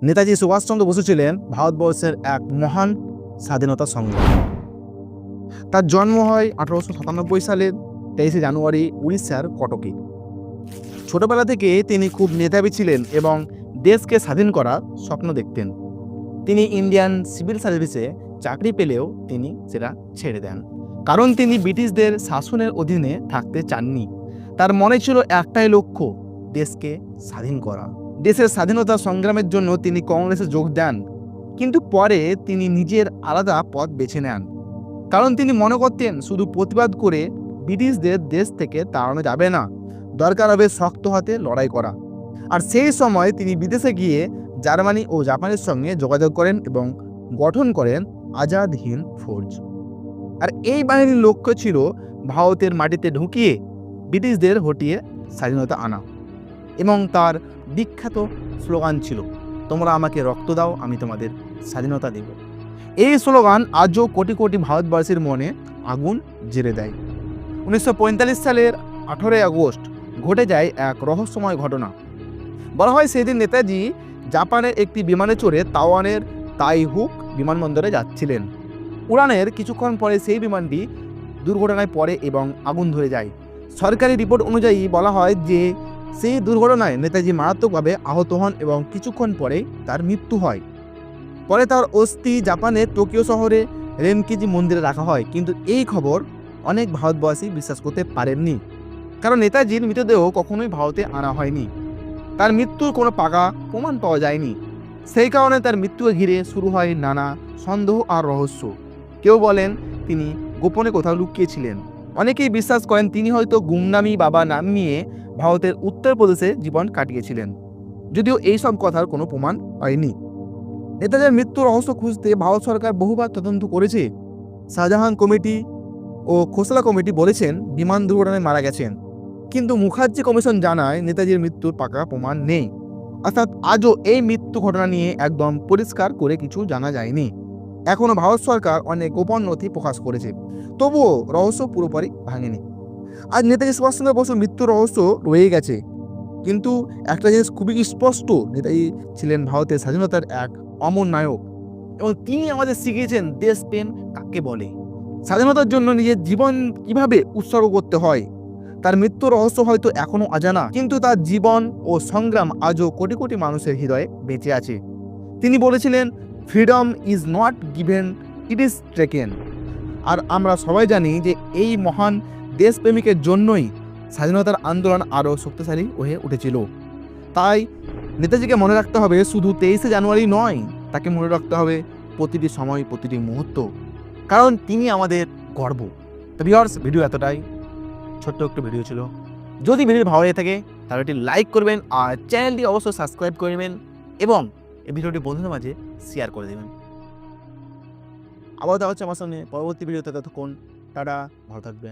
নেতাজি সুভাষচন্দ্র বসু ছিলেন ভারতবর্ষের এক মহান স্বাধীনতা সংগ্রামী। তার জন্ম হয় 1897 সালের 23 জানুয়ারি উড়িষ্যার কটকে। ছোটবেলা থেকে তিনি খুব মেধাবী ছিলেন এবং দেশকে স্বাধীন করার স্বপ্ন দেখতেন। তিনি ইন্ডিয়ান সিভিল সার্ভিসে চাকরি পেলেও তিনি সেটা ছেড়ে দেন, কারণ তিনি ব্রিটিশদের শাসনের অধীনে থাকতে চাননি। তার মনে ছিল একটাই লক্ষ্য, দেশকে স্বাধীন করা। দেশের স্বাধীনতা সংগ্রামের জন্য তিনি কংগ্রেসে যোগ দেন, কিন্তু পরে তিনি নিজের আলাদা পথ বেছে নেন, কারণ তিনি মনে করতেন শুধু প্রতিবাদ করে ব্রিটিশদের দেশ থেকে তাড়ানো যাবে না, দরকার হবে শক্ত হাতে লড়াই করা। আর সেই সময় তিনি বিদেশে গিয়ে জার্মানি ও জাপানের সঙ্গে যোগাযোগ করেন এবং গঠন করেন আজাদ হিন্দ ফৌজ। আর এই বাহিনীর লক্ষ্য ছিল ভারতের মাটিতে ঢুকিয়ে ব্রিটিশদের হটিয়ে স্বাধীনতা আনা। এবং তার বিখ্যাত স্লোগান ছিল, তোমরা আমাকে রক্ত দাও, আমি তোমাদের স্বাধীনতা দেব। এই স্লোগান আজও কোটি কোটি ভারতবাসীর মনে আগুন জ্বেলে দেয়। 1945 সালের 18 আগস্ট ঘটে যায় এক রহস্যময় ঘটনা। বলা হয় সেদিন নেতাজি জাপানের একটি বিমানে চড়ে তাওয়ানের তাইহুক বিমানবন্দরে যাচ্ছিলেন। উড়ানের কিছুক্ষণ পরে সেই বিমানটি দুর্ঘটনায় পড়ে এবং আগুন ধরে যায়। সরকারি রিপোর্ট অনুযায়ী বলা হয় যে সেই দুর্ঘটনায় নেতাজি মারাত্মকভাবে আহত হন এবং কিছুক্ষণ পরে তার মৃত্যু হয়। পরে তার অস্থি জাপানের টোকিও শহরে রেনকিজি মন্দিরে রাখা হয়, কিন্তু এই খবর অনেক ভারতবাসী বিশ্বাস করতে পারেননি, কারণ নেতাজির মৃতদেহ কখনোই ভারতে আনা হয়নি। তার মৃত্যুর কোনো পাকা প্রমাণ পাওয়া যায়নি। সেই কারণে তার মৃত্যুকে ঘিরে শুরু হয় নানা সন্দেহ আর রহস্য। কেউ বলেন তিনি গোপনে কোথাও লুকিয়েছিলেন, অনেকেই বিশ্বাস করেন তিনি হয়তো গুমনামি বাবা নাম নিয়ে ভারতের উত্তরপ্রদেশে জীবন কাটিয়েছিলেন, যদিও এইসব কথার কোনো প্রমাণ হয়নি। নেতাজির মৃত্যুর রহস্য খুঁজতে ভারত সরকার বহুবার তদন্ত করেছে। শাহজাহান কমিটি ও খোসলা কমিটি বলেছেন বিমান দুর্ঘটনায় মারা গেছেন, কিন্তু মুখার্জি কমিশন জানায় নেতাজির মৃত্যুর পাকা প্রমাণ নেই। অর্থাৎ আজও এই মৃত্যু ঘটনা নিয়ে একদম পরিষ্কার করে কিছু জানা যায়নি। এখনও ভারত সরকার অনেক গোপন নথি প্রকাশ করেছে, তবুও রহস্য পুরোপুরি ভাঙেনি। আজ নেতাজি সুভাষচন্দ্র বসুর মৃত্যুর রহস্য রয়ে গেছে, কিন্তু একটা জিনিস খুবই স্পষ্ট, নেতাজি ছিলেন ভারতের স্বাধীনতার এক অমর নায়ক এবং তিনি আমাদের শিখিয়েছেন দেশপ্রেম কাকে বলে, স্বাধীনতার জন্য নিজের জীবন কিভাবে উৎসর্গ করতে হয়। তার মৃত্যুর রহস্য হয়তো এখনো অজানা, কিন্তু তার জীবন ও সংগ্রাম আজও কোটি কোটি মানুষের হৃদয়ে বেঁচে আছে। তিনি বলেছিলেন, freedom is not given, it is taken. আর আমরা সবাই জানি যে এই মহান দেশপ্রেমিকের জন্যই স্বাধীনতার আন্দোলন আরও শক্তিশালী হয়ে উঠেছিল। তাই নেতাজিকে মনে রাখতে হবে শুধু 23 জানুয়ারি নয়, তাকে মনে রাখতে হবে প্রতিটি সময়, প্রতিটি মুহূর্ত, কারণ তিনি আমাদের গর্ব। তো ভিউয়ার্স, ভিডিও এতটাই, ছোট্ট একটু ভিডিও ছিল। যদি ভিডিও ভালো লেগে থাকে তাহলে এটি লাইক করবেন আর চ্যানেলটি অবশ্যই সাবস্ক্রাইব করে নেবেন এবং এই ভিডিওটি বন্ধুদের মাঝে শেয়ার করে দেবেন। আবার দেখা হচ্ছে আমার সামনে পরবর্তী ভিডিওতে। ততক্ষণ টাটা, ভালো থাকবেন।